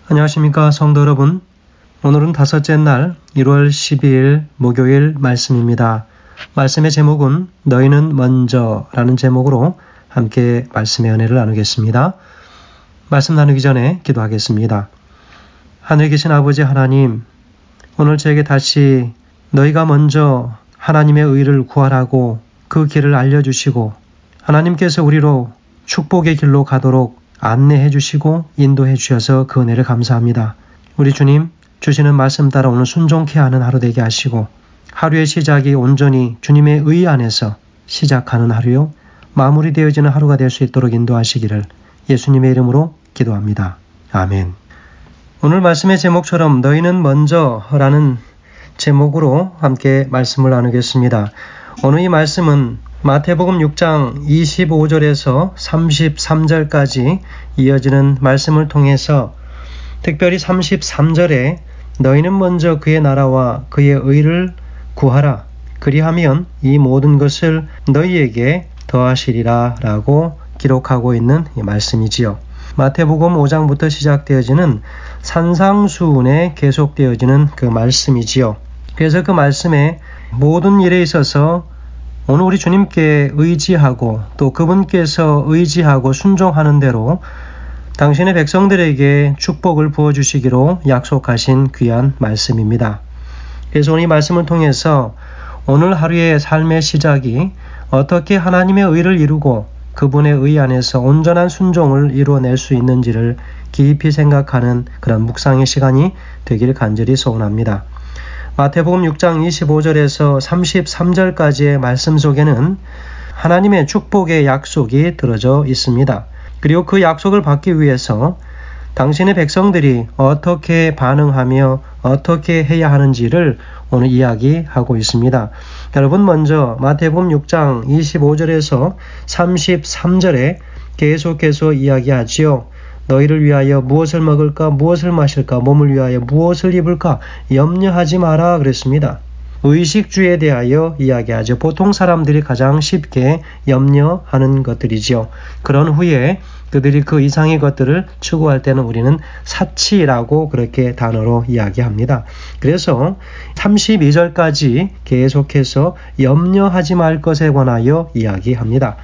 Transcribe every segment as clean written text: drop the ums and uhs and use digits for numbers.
안녕하십니까 성도 여러분. 오늘은 다섯째 날 1월 12일 목요일 말씀입니다. 말씀의 제목은 너희는 먼저 라는 제목으로 함께 말씀의 은혜를 나누겠습니다. 말씀 나누기 전에 기도하겠습니다. 하늘에 계신 아버지 하나님, 오늘 저에게 다시 너희가 먼저 하나님의 의를 구하라고 그 길을 알려주시고 하나님께서 우리로 축복의 길로 가도록 안내해 주시고 인도해 주셔서 그 은혜를 감사합니다. 우리 주님 주시는 말씀 따라 오늘 순종케 하는 하루 되게 하시고 하루의 시작이 온전히 주님의 의 안에서 시작하는 하루요 마무리되어지는 하루가 될 수 있도록 인도하시기를 예수님의 이름으로 기도합니다. 아멘. 오늘 말씀의 제목처럼 너희는 먼저 라는 제목으로 함께 말씀을 나누겠습니다. 오늘 이 말씀은 마태복음 6장 25절에서 33절까지 이어지는 말씀을 통해서 특별히 33절에 너희는 먼저 그의 나라와 그의 의를 구하라. 그리하면 이 모든 것을 너희에게 더하시리라 라고 기록하고 있는 이 말씀이지요. 마태복음 5장부터 시작되어지는 산상수훈에 계속되어지는 그 말씀이지요. 그래서 그 말씀에 모든 일에 있어서 오늘 우리 주님께 의지하고 또 그분께서 의지하고 순종하는 대로 당신의 백성들에게 축복을 부어주시기로 약속하신 귀한 말씀입니다. 그래서 오늘 이 말씀을 통해서 오늘 하루의 삶의 시작이 어떻게 하나님의 의를 이루고 그분의 의 안에서 온전한 순종을 이루어낼 수 있는지를 깊이 생각하는 그런 묵상의 시간이 되길 간절히 소원합니다. 마태복음 6장 25절에서 33절까지의 말씀 속에는 하나님의 축복의 약속이 들어져 있습니다. 그리고 그 약속을 받기 위해서 당신의 백성들이 어떻게 반응하며 어떻게 해야 하는지를 오늘 이야기하고 있습니다. 여러분 먼저 마태복음 6장 25절에서 33절에 계속해서 이야기하지요. 너희를 위하여 무엇을 먹을까 무엇을 마실까 몸을 위하여 무엇을 입을까 염려하지 마라 그랬습니다. 의식주에 대하여 이야기하죠. 보통 사람들이 가장 쉽게 염려하는 것들이지요. 그런 후에 그들이 그 이상의 것들을 추구할 때는 우리는 사치라고 그렇게 단어로 이야기합니다. 그래서 32절까지 계속해서 염려하지 말 것에 관하여 이야기합니다.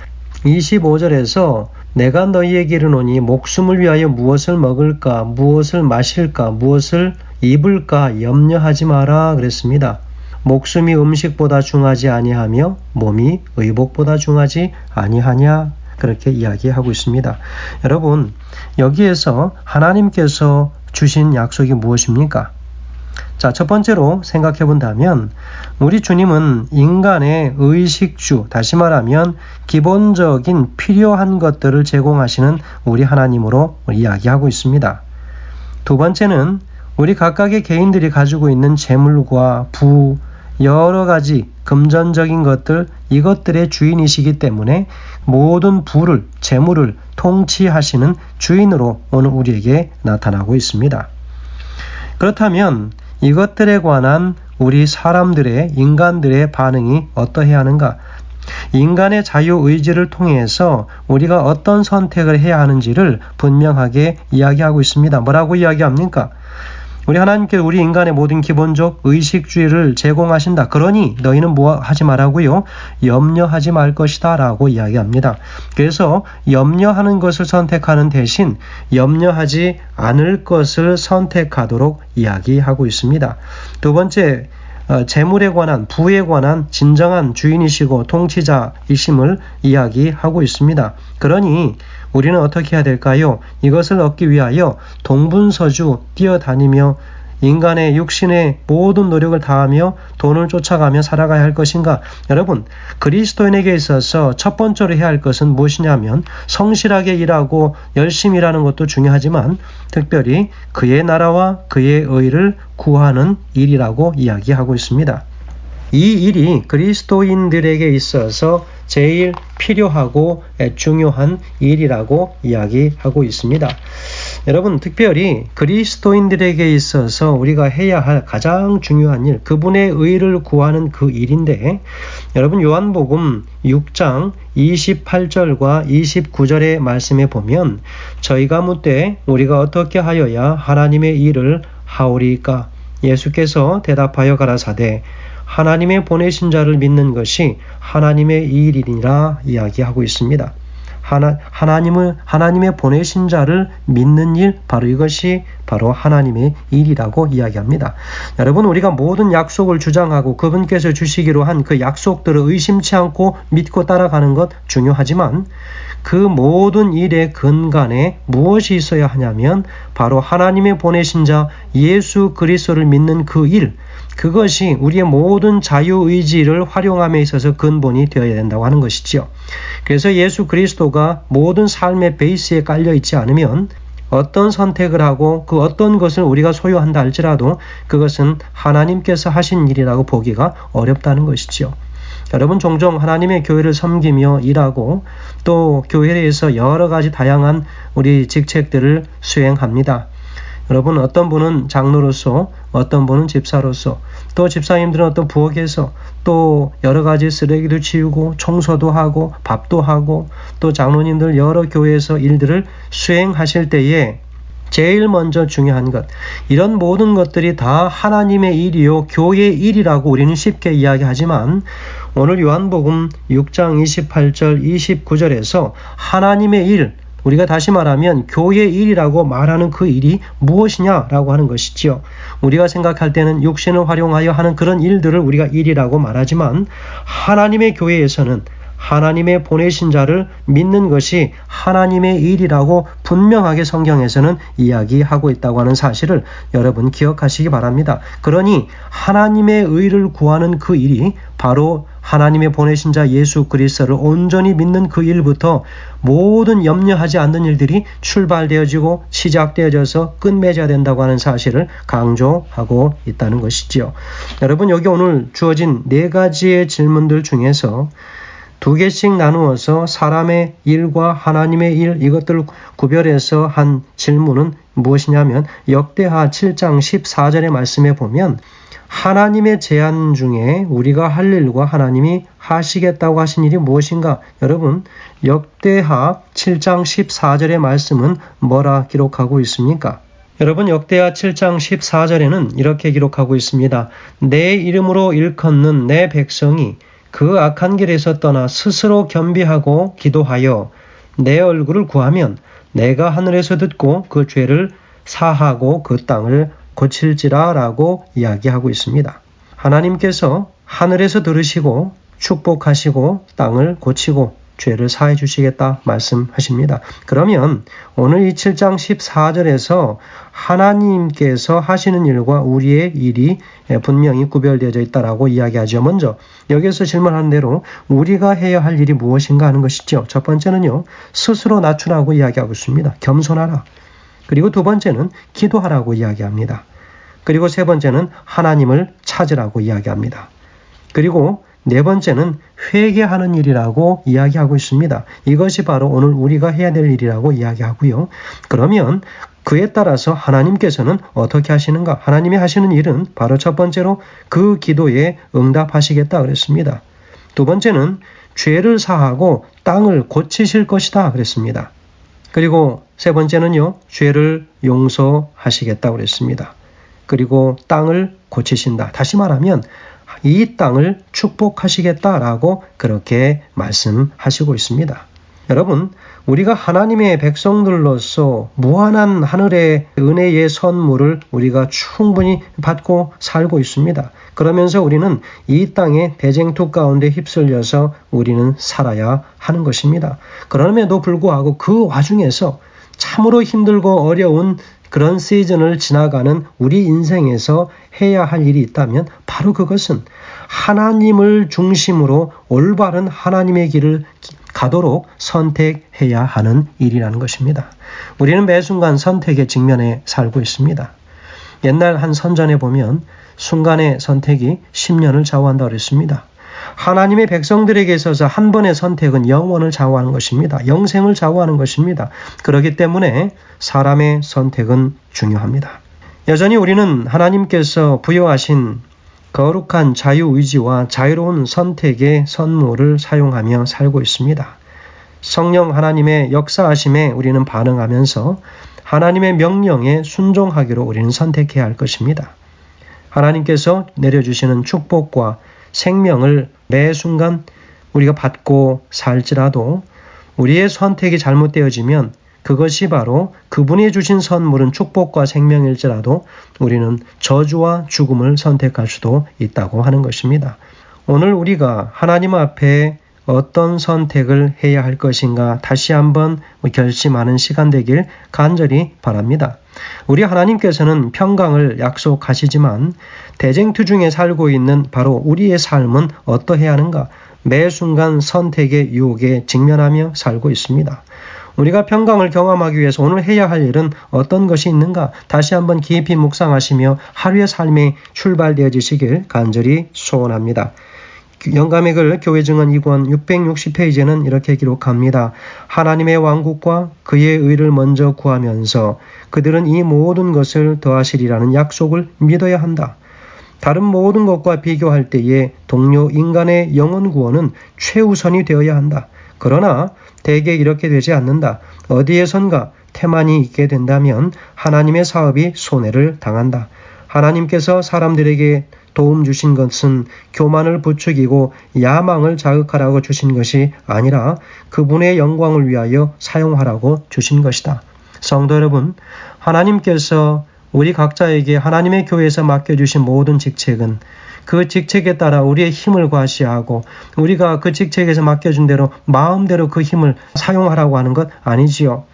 25절에서 내가 너희에게 이르노니 목숨을 위하여 무엇을 먹을까 무엇을 마실까 무엇을 입을까 염려하지 마라 그랬습니다. 목숨이 음식보다 중하지 아니하며 몸이 의복보다 중하지 아니하냐 그렇게 이야기하고 있습니다. 여러분 여기에서 하나님께서 주신 약속이 무엇입니까? 자, 첫 번째로 생각해 본다면 우리 주님은 인간의 의식주, 다시 말하면 기본적인 필요한 것들을 제공하시는 우리 하나님으로 이야기하고 있습니다. 두 번째는 우리 각각의 개인들이 가지고 있는 재물과 부, 여러 가지 금전적인 것들, 이것들의 주인이시기 때문에 모든 부를, 재물을 통치하시는 주인으로 오늘 우리에게 나타나고 있습니다. 그렇다면 이것들에 관한 우리 사람들의, 인간들의 반응이 어떠해야 하는가? 인간의 자유의지를 통해서 우리가 어떤 선택을 해야 하는지를 분명하게 이야기하고 있습니다. 뭐라고 이야기합니까? 우리 하나님께서 우리 인간의 모든 기본적 의식주의를 제공하신다. 그러니 너희는 뭐 하지 말라고요? 염려하지 말 것이다 라고 이야기합니다. 그래서 염려하는 것을 선택하는 대신 염려하지 않을 것을 선택하도록 이야기하고 있습니다. 두 번째, 재물에 관한, 부에 관한 진정한 주인이시고 통치자이심을 이야기하고 있습니다. 그러니 우리는 어떻게 해야 될까요? 이것을 얻기 위하여 동분서주 뛰어다니며 인간의 육신의 모든 노력을 다하며 돈을 쫓아가며 살아가야 할 것인가? 여러분, 그리스도인에게 있어서 첫 번째로 해야 할 것은 무엇이냐면 성실하게 일하고 열심히 일하는 것도 중요하지만 특별히 그의 나라와 그의 의를 구하는 일이라고 이야기하고 있습니다. 이 일이 그리스도인들에게 있어서 제일 필요하고 중요한 일이라고 이야기하고 있습니다. 여러분, 특별히 그리스도인들에게 있어서 우리가 해야 할 가장 중요한 일, 그분의 의를 구하는 그 일인데, 여러분 요한복음 6장 28절과 29절의 말씀에 보면 저희가 묻되 우리가 어떻게 하여야 하나님의 일을 하오리까? 예수께서 대답하여 가라사대 하나님의 보내신 자를 믿는 것이 하나님의 일이니라 이야기하고 있습니다. 하나님의 보내신 자를 믿는 일, 바로 이것이 바로 하나님의 일이라고 이야기합니다. 여러분, 우리가 모든 약속을 주장하고 그분께서 주시기로 한 그 약속들을 의심치 않고 믿고 따라가는 것 중요하지만 그 모든 일의 근간에 무엇이 있어야 하냐면 바로 하나님의 보내신 자 예수 그리스도를 믿는 그 일, 그것이 우리의 모든 자유의지를 활용함에 있어서 근본이 되어야 된다고 하는 것이지요. 그래서 예수 그리스도가 모든 삶의 베이스에 깔려 있지 않으면 어떤 선택을 하고 그 어떤 것을 우리가 소유한다 할지라도 그것은 하나님께서 하신 일이라고 보기가 어렵다는 것이지요. 여러분, 종종 하나님의 교회를 섬기며 일하고 또 교회에서 여러 가지 다양한 우리 직책들을 수행합니다. 여러분, 어떤 분은 장로로서, 어떤 분은 집사로서, 또 집사님들은 어떤 부엌에서 또 여러 가지 쓰레기도 치우고 청소도 하고 밥도 하고 또 장로님들 여러 교회에서 일들을 수행하실 때에 제일 먼저 중요한 것, 이런 모든 것들이 다 하나님의 일이요 교회의 일이라고 우리는 쉽게 이야기하지만 오늘 요한복음 6장 28절 29절에서 하나님의 일, 우리가 다시 말하면 교회의 일이라고 말하는 그 일이 무엇이냐라고 하는 것이지요. 우리가 생각할 때는 육신을 활용하여 하는 그런 일들을 우리가 일이라고 말하지만 하나님의 교회에서는 하나님의 보내신 자를 믿는 것이 하나님의 일이라고 분명하게 성경에서는 이야기하고 있다고 하는 사실을 여러분 기억하시기 바랍니다. 그러니 하나님의 의를 구하는 그 일이 바로 하나님의 보내신 자 예수 그리스도를 온전히 믿는 그 일부터 모든 염려하지 않는 일들이 출발되어지고 시작되어져서 끝맺어야 된다고 하는 사실을 강조하고 있다는 것이지요. 여러분, 여기 오늘 주어진 4가지의 질문들 중에서 2개씩 나누어서 사람의 일과 하나님의 일, 이것들을 구별해서 한 질문은 무엇이냐면 역대하 7장 14절의 말씀에 보면 하나님의 제안 중에 우리가 할 일과 하나님이 하시겠다고 하신 일이 무엇인가? 여러분, 역대하 7장 14절의 말씀은 뭐라 기록하고 있습니까? 여러분, 역대하 7장 14절에는 이렇게 기록하고 있습니다. 내 이름으로 일컫는 내 백성이 그 악한 길에서 떠나 스스로 겸비하고 기도하여 내 얼굴을 구하면 내가 하늘에서 듣고 그 죄를 사하고 그 땅을 고칠지라 라고 이야기하고 있습니다. 하나님께서 하늘에서 들으시고 축복하시고 땅을 고치고 죄를 사해 주시겠다 말씀하십니다. 그러면 오늘 이 7장 14절에서 하나님께서 하시는 일과 우리의 일이 분명히 구별되어져 있다라고 이야기하죠. 먼저 여기서 질문하는 대로 우리가 해야 할 일이 무엇인가 하는 것이죠. 첫 번째는요, 스스로 낮추라고 이야기하고 있습니다. 겸손하라. 그리고 2번째는 기도하라고 이야기합니다. 그리고 3번째는 하나님을 찾으라고 이야기합니다. 그리고 4번째는 회개하는 일이라고 이야기하고 있습니다. 이것이 바로 오늘 우리가 해야 될 일이라고 이야기하고요. 그러면 그에 따라서 하나님께서는 어떻게 하시는가? 하나님이 하시는 일은 바로 첫 번째로 그 기도에 응답하시겠다 그랬습니다. 2번째는 죄를 사하고 땅을 고치실 것이다 그랬습니다. 그리고 3번째는요, 죄를 용서하시겠다 그랬습니다. 그리고 땅을 고치신다. 다시 말하면 이 땅을 축복하시겠다라고 그렇게 말씀하시고 있습니다. 여러분, 우리가 하나님의 백성들로서 무한한 하늘의 은혜의 선물을 우리가 충분히 받고 살고 있습니다. 그러면서 우리는 이 땅의 대쟁투 가운데 휩쓸려서 우리는 살아야 하는 것입니다. 그럼에도 불구하고 그 와중에서 참으로 힘들고 어려운 그런 시즌을 지나가는 우리 인생에서 해야 할 일이 있다면 바로 그것은 하나님을 중심으로 올바른 하나님의 길을 가도록 선택해야 하는 일이라는 것입니다. 우리는 매 순간 선택의 직면에 살고 있습니다. 옛날 한 선전에 보면 순간의 선택이 10년을 좌우한다고 그랬습니다. 하나님의 백성들에게 있어서 한 번의 선택은 영원을 좌우하는 것입니다. 영생을 좌우하는 것입니다. 그렇기 때문에 사람의 선택은 중요합니다. 여전히 우리는 하나님께서 부여하신 거룩한 자유의지와 자유로운 선택의 선물을 사용하며 살고 있습니다. 성령 하나님의 역사하심에 우리는 반응하면서 하나님의 명령에 순종하기로 우리는 선택해야 할 것입니다. 하나님께서 내려주시는 축복과 생명을 매 순간 우리가 받고 살지라도 우리의 선택이 잘못되어지면 그것이 바로 그분이 주신 선물은 축복과 생명일지라도 우리는 저주와 죽음을 선택할 수도 있다고 하는 것입니다. 오늘 우리가 하나님 앞에 어떤 선택을 해야 할 것인가 다시 한번 결심하는 시간 되길 간절히 바랍니다. 우리 하나님께서는 평강을 약속하시지만 대쟁투 중에 살고 있는 바로 우리의 삶은 어떠해야 하는가? 매 순간 선택의 유혹에 직면하며 살고 있습니다. 우리가 평강을 경험하기 위해서 오늘 해야 할 일은 어떤 것이 있는가? 다시 한번 깊이 묵상하시며 하루의 삶이 출발되어지시길 간절히 소원합니다. 영감의 글 교회 증언 2권 660페이지에는 이렇게 기록합니다. 하나님의 왕국과 그의 의를 먼저 구하면서 그들은 이 모든 것을 더하시리라는 약속을 믿어야 한다. 다른 모든 것과 비교할 때에 동료 인간의 영혼 구원은 최우선이 되어야 한다. 그러나 대개 이렇게 되지 않는다. 어디에선가 태만이 있게 된다면 하나님의 사업이 손해를 당한다. 하나님께서 사람들에게 도움 주신 것은 교만을 부추기고 야망을 자극하라고 주신 것이 아니라 그분의 영광을 위하여 사용하라고 주신 것이다. 성도 여러분, 하나님께서 우리 각자에게 하나님의 교회에서 맡겨주신 모든 직책은 그 직책에 따라 우리의 힘을 과시하고 우리가 그 직책에서 맡겨준 대로 마음대로 그 힘을 사용하라고 하는 것 아니지요.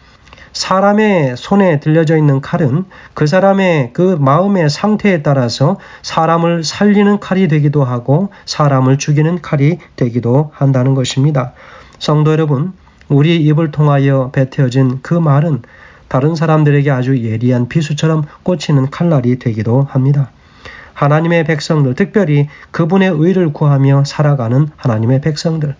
사람의 손에 들려져 있는 칼은 그 사람의 그 마음의 상태에 따라서 사람을 살리는 칼이 되기도 하고 사람을 죽이는 칼이 되기도 한다는 것입니다. 성도 여러분, 우리 입을 통하여 뱉어진 그 말은 다른 사람들에게 아주 예리한 비수처럼 꽂히는 칼날이 되기도 합니다. 하나님의 백성들, 특별히 그분의 의를 구하며 살아가는 하나님의 백성들,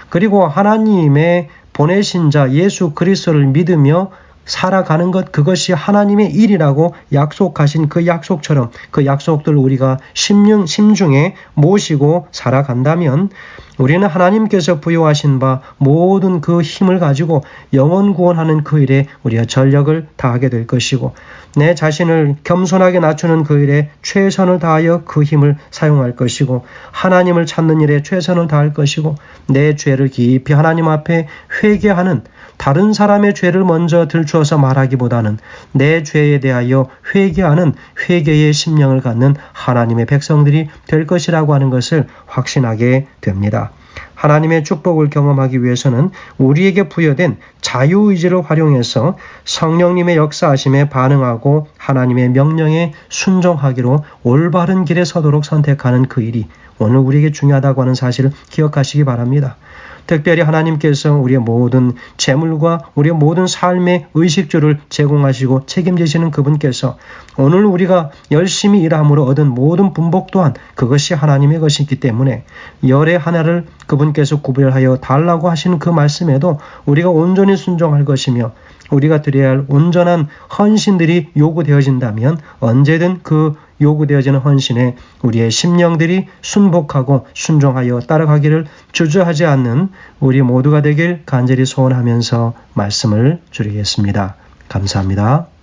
그리고 하나님의 보내신 자 예수 그리스도를 믿으며 살아가는 것, 그것이 하나님의 일이라고 약속하신 그 약속처럼 그 약속들을 우리가 심중에 모시고 살아간다면 우리는 하나님께서 부여하신 바 모든 그 힘을 가지고 영혼 구원하는 그 일에 우리가 전력을 다하게 될 것이고 내 자신을 겸손하게 낮추는 그 일에 최선을 다하여 그 힘을 사용할 것이고 하나님을 찾는 일에 최선을 다할 것이고 내 죄를 깊이 하나님 앞에 회개하는, 다른 사람의 죄를 먼저 들추어서 말하기보다는 내 죄에 대하여 회개하는 회개의 심령을 갖는 하나님의 백성들이 될 것이라고 하는 것을 확신하게 됩니다. 하나님의 축복을 경험하기 위해서는 우리에게 부여된 자유의지를 활용해서 성령님의 역사하심에 반응하고 하나님의 명령에 순종하기로 올바른 길에 서도록 선택하는 그 일이 오늘 우리에게 중요하다고 하는 사실을 기억하시기 바랍니다. 특별히 하나님께서 우리의 모든 재물과 우리의 모든 삶의 의식주를 제공하시고 책임지시는 그분께서 오늘 우리가 열심히 일함으로 얻은 모든 분복 또한 그것이 하나님의 것이기 때문에 열의 하나를 그분께서 구별하여 달라고 하시는 그 말씀에도 우리가 온전히 순종할 것이며 우리가 드려야 할 온전한 헌신들이 요구되어진다면 언제든 그 요구되어지는 헌신에 우리의 심령들이 순복하고 순종하여 따라가기를 주저하지 않는 우리 모두가 되길 간절히 소원하면서 말씀을 드리겠습니다. 감사합니다.